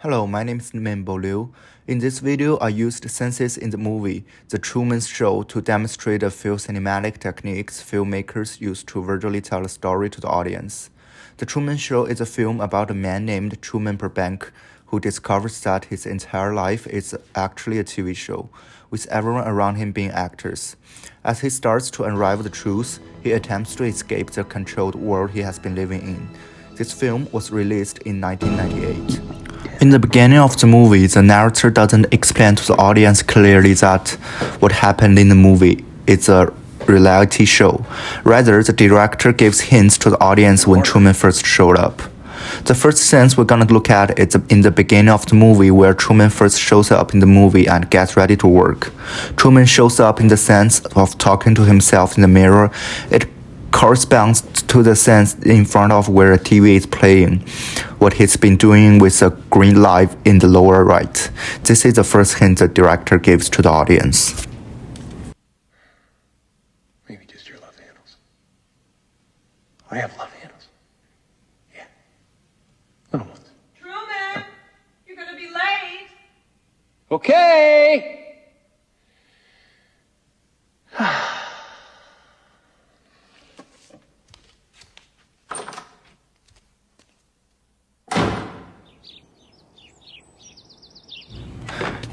Hello, my name is Minbo Liu. In this video, I used senses in the movie The Truman Show to demonstrate a few cinematic techniques filmmakers use to visually tell a story to the audience. The Truman Show is a film about a man named Truman Burbank who discovers that his entire life is actually a TV show, with everyone around him being actors. As he starts to unravel the truth, he attempts to escape the controlled world he has been living in. This film was released in 1998. In the beginning of the movie, the narrator doesn't explain to the audience clearly that what happened in the movie is a reality show. Rather, the director gives hints to the audience when Truman first showed up. The first sense we're gonna look at is in the beginning of the movie where Truman first shows up in the movie and gets ready to work. Truman shows up in the sense of talking to himself in the mirror. It corresponds to the sense in front of where a TV is playing, what he's been doing with a green light in the lower right. This is the first hint the director gives to the audience. Maybe just your love handles. I have love handles. Yeah. Little ones. Truman, you're gonna be late. Okay.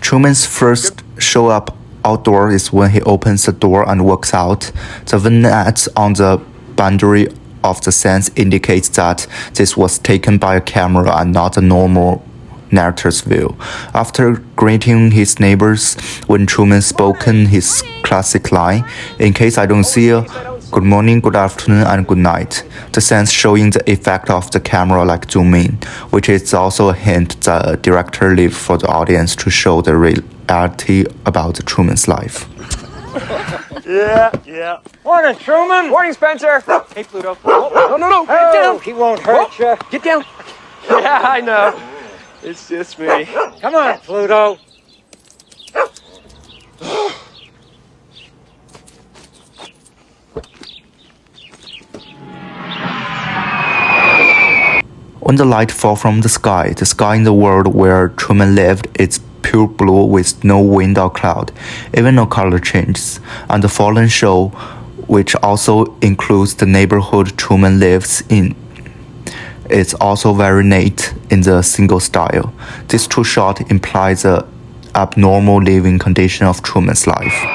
Truman's first show up outdoor is when he opens the door and walks out. The vignette on the boundary of the sense indicates that this was taken by a camera and not a normal narrator's view. After greeting his neighbors, when Truman spoken his classic line, "In case I don't see you, good morning, good afternoon, and good night," the sense showing the effect of the camera like zoom in, which is also a hint the director left for the audience to show the reality about Truman's life. Yeah. Morning, Truman. Morning, Spencer. Hey, Pluto. Oh, no. Get down. He won't hurt you. Get down. Yeah, I know. It's just me. Come on, Pluto. When the light falls from the sky in the world where Truman lived is pure blue with no wind or cloud, even no color changes, and the fallen show, which also includes the neighborhood Truman lives in, is also very neat in the single style. This two shot implies the abnormal living condition of Truman's life.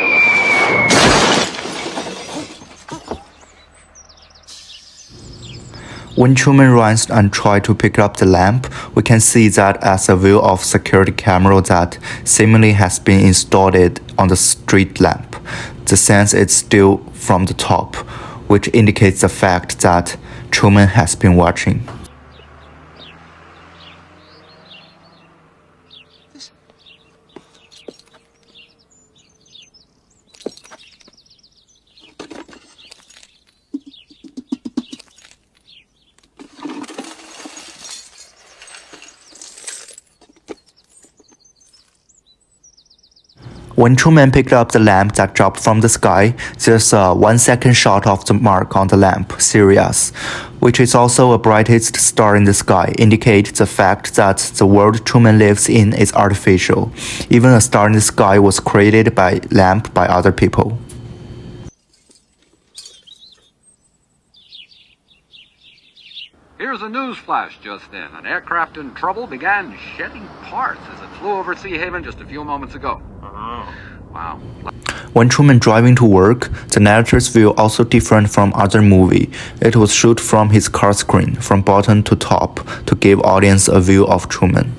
When Truman runs and tries to pick up the lamp, we can see that as a view of security camera that seemingly has been installed on the street lamp. The sense is still from the top, which indicates the fact that Truman has been watching. When Truman picked up the lamp that dropped from the sky, there's a 1 second shot of the mark on the lamp, Sirius, which is also a brightest star in the sky, indicates the fact that the world Truman lives in is artificial. Even a star in the sky was created by lamp by other people. Here's a news flash just in. An aircraft in trouble began shedding parts as it flew over Sea Haven just a few moments ago. Wow. When Truman driving to work, the narrator's view also different from other movie. It was shot from his car screen, from bottom to top, to give audience a view of Truman.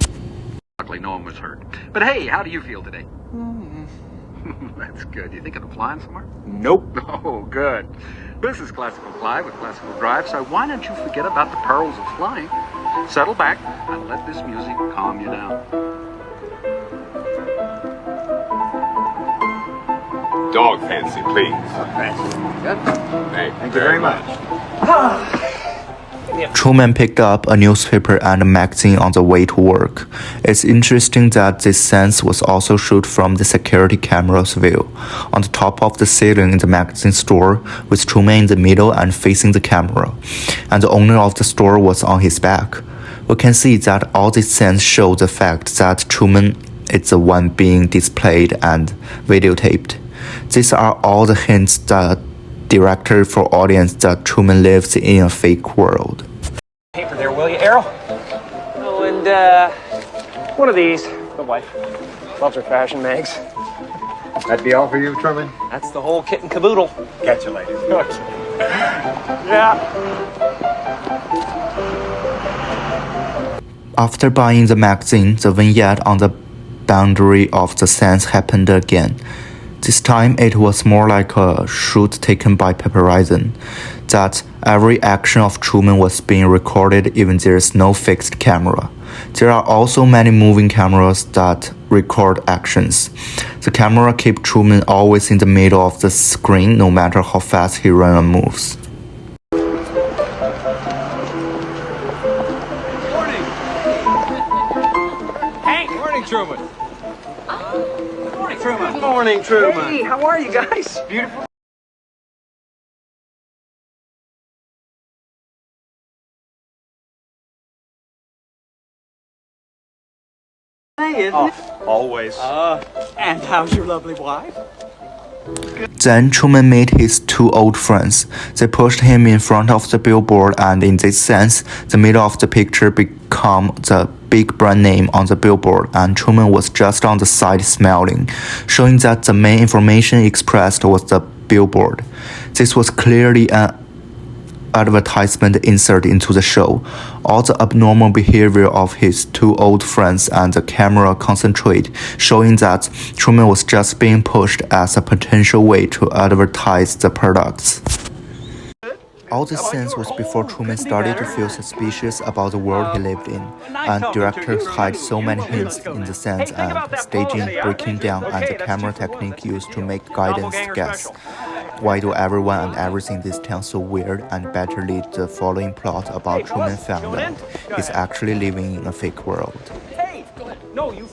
Luckily no one was hurt. But hey, how do you feel today? That's good. You thinking of flying somewhere? Nope. Oh, good. This is Classical Fly with Classical Drive, so why don't you forget about the perils of flying? Settle back and let this music calm you down. Dog fancy, please. Good. Thank you very much. Truman picked up a newspaper and a magazine on the way to work. It's interesting that this sense was also shot from the security camera's view, on the top of the ceiling in the magazine store, with Truman in the middle and facing the camera, and the owner of the store was on his back. We can see that all these scenes show the fact that Truman is the one being displayed and videotaped. These are all the hints that director for audience that Truman lives in a fake world. Paper there, will you, Errol? Oh, and one of these. The wife loves her fashion mags. That'd be all for you, Truman? That's the whole kit and caboodle. Catch you later. Yeah. After buying the magazine, the vignette on the boundary of the scenes happened again. This time it was more like a shoot taken by paparazzi, that every action of Truman was being recorded even there is no fixed camera. There are also many moving cameras that record actions. The camera keeps Truman always in the middle of the screen no matter how fast he runs and moves. Hank! Morning, Truman. Morning, Truman. Morning, Truman. Hey, how are you guys? Beautiful. Always. And how's your lovely wife? Then Truman met his two old friends. They pushed him in front of the billboard, and in this sense, the middle of the picture became the big brand name on the billboard, and Truman was just on the side smiling, showing that the main information expressed was the billboard. This was clearly an advertisement insert into the show. All the abnormal behavior of his two old friends and the camera concentrate, showing that Truman was just being pushed as a potential way to advertise the products. All this sense was before Truman started to feel suspicious about the world he lived in, and directors hide so many hints in the scenes and staging, breaking down, and the camera technique used to make guidance guess. Why do everyone and everything in this town so weird, and better lead the following plot about Truman found that he's actually living in a fake world. Hey, no, you